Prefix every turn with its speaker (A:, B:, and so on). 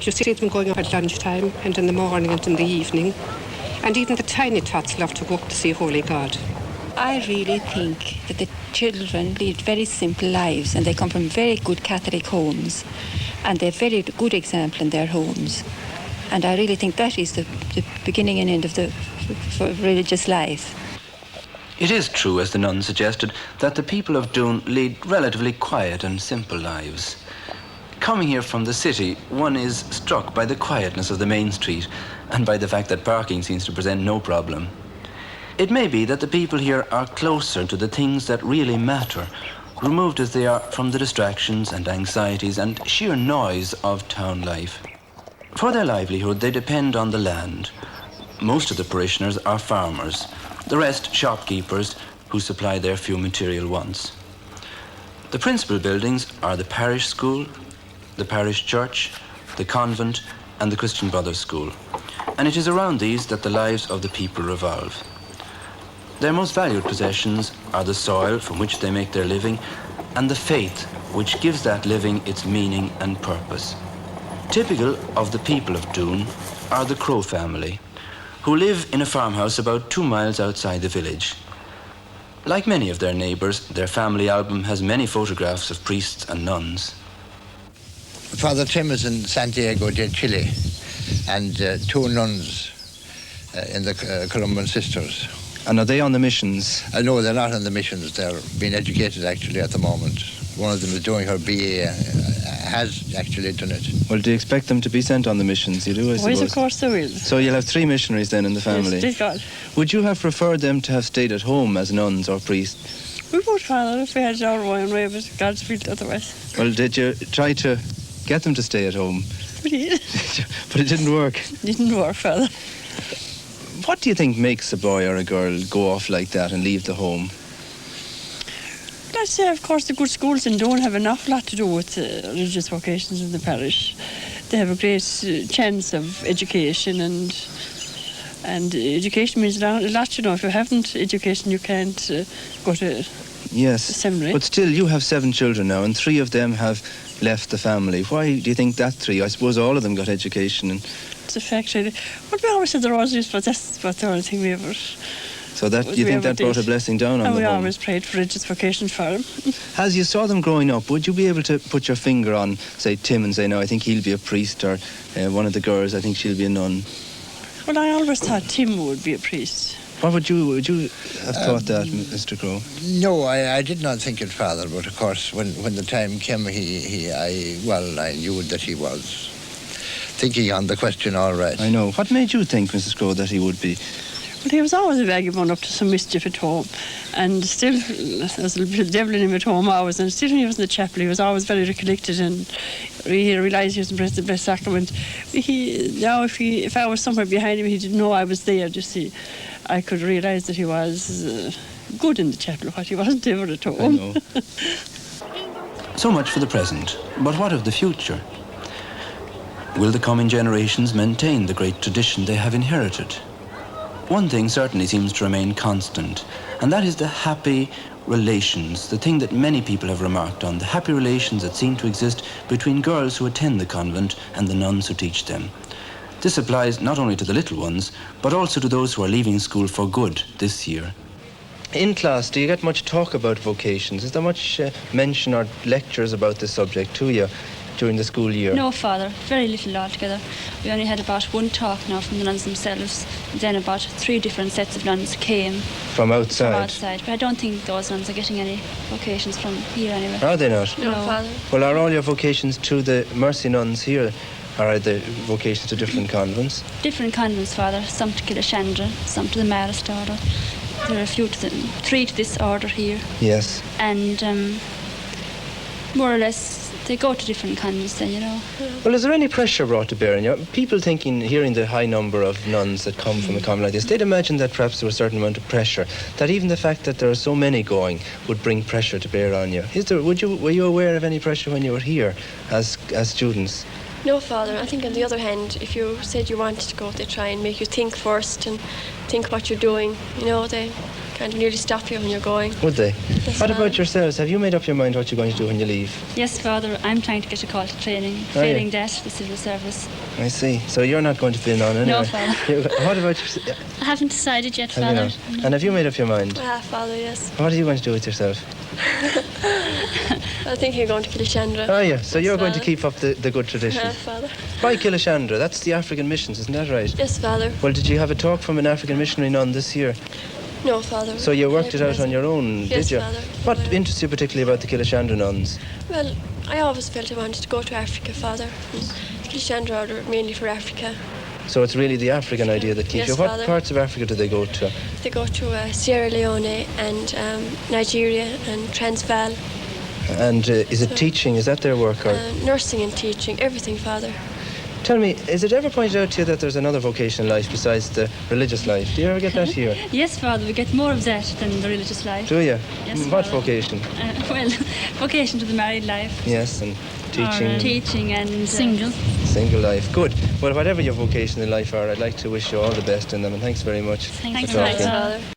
A: You see them going up at lunchtime and in the morning and in the evening. And even the tiny tots love to go up to see Holy God.
B: I really think that the children lead very simple lives and they come from very good Catholic homes and they're very good example in their homes. And I really think that is the beginning and end of the religious life.
C: It is true, as the nun suggested, that the people of Doon lead relatively quiet and simple lives. Coming here from the city, one is struck by the quietness of the main street and by the fact that parking seems to present no problem. It may be that the people here are closer to the things that really matter, removed as they are from the distractions and anxieties and sheer noise of town life. For their livelihood, they depend on the land. Most of the parishioners are farmers, the rest shopkeepers who supply their few material wants. The principal buildings are the parish school, the parish church, the convent, and the Christian Brothers School. And it is around these that the lives of the people revolve. Their most valued possessions are the soil from which they make their living and the faith which gives that living its meaning and purpose. Typical of the people of Doon are the Crow family, who live in a farmhouse about 2 miles outside the village. Like many of their neighbours, their family album has many photographs of priests and nuns.
D: Father Tim is in Santiago de Chile, and 2 nuns in the Columban Sisters.
C: And are they on the missions?
D: No, they're not on the missions. They're being educated actually at the moment. One of them is doing her BA, has actually done it.
C: Well, do you expect them to be sent on the missions? You do, I suppose?
E: Yes, of course they will.
C: So you'll have 3 missionaries then in the family?
E: Yes, thank God.
C: Would you have preferred them to have stayed at home as nuns or priests?
E: We would, Father, if we had our own way, but God's will otherwise.
C: Well, did you try to get them to stay at home?
E: We did.
C: But it didn't work?
E: Didn't work, Father.
C: What do you think makes a boy or a girl go off like that and leave the home?
E: I'd say, of course, the good schools in Doon have an awful lot to do with religious vocations in the parish. They have a great chance of education, and education means a lot, you know. If you haven't education, you can't go to seminary.
C: But still, you have 7 children now, and 3 of them have left the family. Why do you think that 3? I suppose all of them got education. And
E: it's a fact, really. But we always said the rosaries, but that's about the only thing we ever...
C: So that you think that brought a blessing down on them?
E: And we always prayed for religious vocation for them.
C: As you saw them growing up, would you be able to put your finger on, say, Tim and say, no, I think he'll be a priest, or one of the girls, I think she'll be a nun?
E: Well, I always thought Tim would be a priest.
C: What would you have thought that, Mr. Crowe?
D: No, I did not think it, Father, but of course when the time came, I knew that he was thinking on the question all right.
C: I know. What made you think, Mrs. Crowe, that he would be?
E: Well, he was always a vagabond up to some mischief at home, and still, there was a little bit of devil in him at home always, and still when he was in the chapel, he was always very recollected, and he realised he was in the Blessed Sacrament. If I was somewhere behind him, he didn't know I was there, you see. I could realise that he was good in the chapel, but he wasn't ever at home.
C: I know. So much for the present, but what of the future? Will the coming generations maintain the great tradition they have inherited? One thing certainly seems to remain constant, and that is the happy relations, the thing that many people have remarked on, the happy relations that seem to exist between girls who attend the convent and the nuns who teach them. This applies not only to the little ones, but also to those who are leaving school for good this year. In class, do you get much talk about vocations? Is there much mention or lectures about this subject to you during the school year?
F: No, Father, very little altogether. We only had about 1 talk now from the nuns themselves. Then about 3 different sets of nuns came.
C: From outside?
F: But I don't think those nuns are getting any vocations from here anyway.
C: Are they not?
F: No, Father.
C: Well, are all your vocations to the Mercy nuns here? Or are the vocations to different convents? Different
F: convents, Father. Some to Killashandra, some to the Marist order. There are a few 3 to this order here.
C: Yes.
F: And more or less, they go to different convents then, you know.
C: Well, is there any pressure brought to bear on you? People hearing the high number of nuns that come from a convent like this, they'd imagine that perhaps there was a certain amount of pressure, that even the fact that there are so many going would bring pressure to bear on you. Were you aware of any pressure when you were here as students?
G: No, Father. I think on the other hand, if you said you wanted to go, they try and make you think first and think what you're doing. You know, they kind of nearly stop you when you're going.
C: Would they?
G: Yes,
C: What
G: Father.
C: about yourselves? Have you made up your mind what you're going to do when you leave?
F: Yes, Father, I'm trying to get a call to training.
C: Oh, yeah.
F: Failing that, the civil service.
C: I see. So you're not going to be on anyway?
F: No, Father.
C: What about yourself?
H: I haven't decided yet,
C: Have you
H: Father.
C: not? And have you made up your mind?
G: Father, yes.
C: What are you going to do with yourself?
G: I think you're going to Kilishandra.
C: Oh, yeah. So
G: Yes,
C: you're going to
G: Father.
C: keep up the good tradition.
G: Father.
C: Why Kilishandra? That's the African missions, isn't that right?
G: Yes, Father.
C: Well, did you have a talk from an African missionary nun this year?
G: No, Father.
C: So you worked it out on your own,
G: Yes,
C: did you?
G: Father.
C: What
G: Father.
C: interests you particularly about the Kilishandra nuns?
G: Well, I always felt I wanted to go to Africa, Father. Kilishandra are mainly for Africa.
C: So it's really the African idea that keeps
G: Yes,
C: you. What
G: Father.
C: parts of Africa do they go to?
G: They go to Sierra Leone and Nigeria and Transvaal.
C: And is it teaching? Is that their work? Or
G: Nursing and teaching, everything, Father.
C: tell me, is it ever pointed out to you that there's another vocation in life besides the religious life? Do you ever get that here?
F: Yes, Father, we get more of that than the religious life.
C: Do you?
F: Yes,
C: What
F: Father.
C: vocation?
F: Well, vocation to the married life.
C: Yes, and teaching.
F: Teaching and
H: Single.
C: Single life. Good. Well, whatever your vocation in life are, I'd like to wish you all the best in them, and thanks very much.
F: Thanks
C: for
F: very
C: talking.
F: much.
G: Father.